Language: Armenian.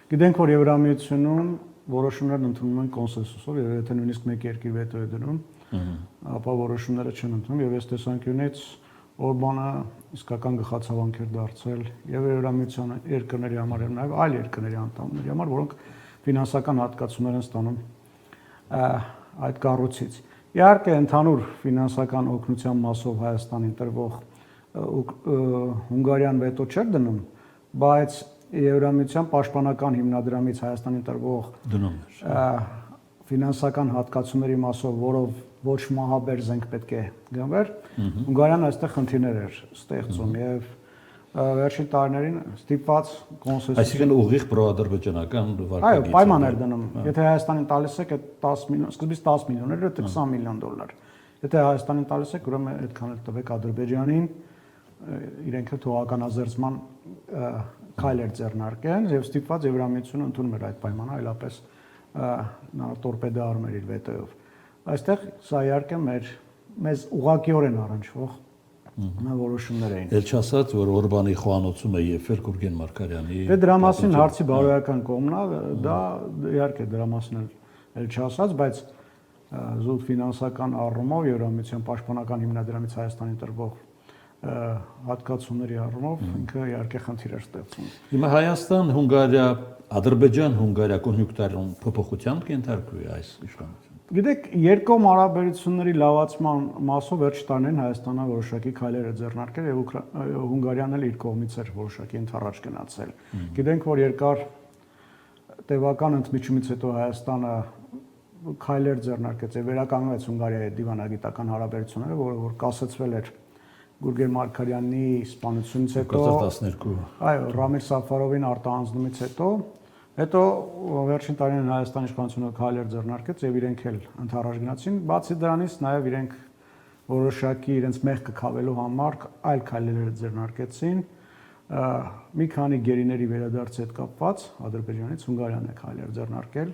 Գիտենք, որ Եվրամիությունում որոշումներն ընդունում են կոնսենսուսով, եւ եթե նույնիսկ մեկ երկիր վետո է դնում, ապա որոշումները չեն ընդունում եւ այս տեսանկյունից Օրբանը իսկական գխացավանք էր դարձել եւ Եվրամիության երկրների համար եւ նաեւ այլ երկրների անդամների համար, որոնք ֆինանսական հատկացումներ են ստանում այդ կառույցից։ Իհարկե, ընդհանուր ֆինանսական օգնության մասով Հայաստանին տրվող Հունգարիան վետո չէր դնում, բայց Եվրամիության պաշտպանական հիմնադրամից Հայաստանին տրվող ֆինանսական հատկացումների մասով, որով ոչ մահաբեր զենք պետք է գնվեր, Հունգարիան այստեղ խնդիրներ էր ստեղծում եւ վերջին տարիներին ստիպված կոնսենսուս։ Այսինքն ուղիղ պրոադրբեջանական վարկագիծ։ Այո, պայման էր դնում։ Եթե Հայաստանին տալիս եք այդ 10 միլիոն, սկզբից 10 միլիոն էր, հետո 20 միլիոն դոլար։ Եթե Հայաստանին տալիս եք, ուրեմն այդքան էլ տվեք Ադրբեջանին, իրենք թողականազերծման քայլեր ձեռնարկեն եւ ստիպված Եվրամիությունը ընդունում էր այդ պայմանը, այլապես նա տորպեդարում էր իր վետոյով։ Այստեղ սա իհարկե մեզ ուղղակիորեն առնչվող որոշումներ էին։ Էլ չասած, որ Օրբանի խոհանոցում է Եփել Գուրգեն Մարգարյանի։ Դե դրա մասին հարցի բարոյական կողմն է, դա իհարկե դրա մասին էլ չասած, բայց զուտ ֆինանսական առումով Եվրամիության պաշտպանական հիմնադրամից Հայաստանին տրվող հատկացումների առումով ինքը իհարկե խնդիր էր ստեղծում։ Հիմա Հայաստան, Հունգարիա, Ադրբեջան-Հունգարիա կոնյունկտուրայում փոփոխության կենթարկվի այս իշխանությունը։ Գիտեք, երկկողմ հարաբերությունների լավացման մասով վերջ տարիներին Հայաստանը որոշակի քայլեր է ձեռնարկել եւ Հունգարիան էլ իր կողմից էր որոշակի ընթառաջ գնացել։ Գիտենք, որ երկար տևական ընդմիջումից հետո Հայաստանը քայլեր ձեռնարկեց եւ վերականգնեց Հունգարիայի դիվանագիտական հարաբերությունները, որը որ կասեցվել էր Գուրգեն Մարգարյանի սպանությունից հետո 2012։ Այո, Ռամիլ Սաֆարովին արտահանձնումից հետո վերջին տարիներին Հայաստանի իշխանությունը քայլեր ձեռնարկեց եւ իրենք էլ ընդառաջ գնացին, բացի դրանից նաեւ իրենք որոշակի իրենց մեղքը քավելու համար այլ քայլեր ձեռնարկեցին, մի քանի գերիների վերադարձի հետ կապված Ադրբեջանից Հունգարիան է քայլեր ձեռնարկել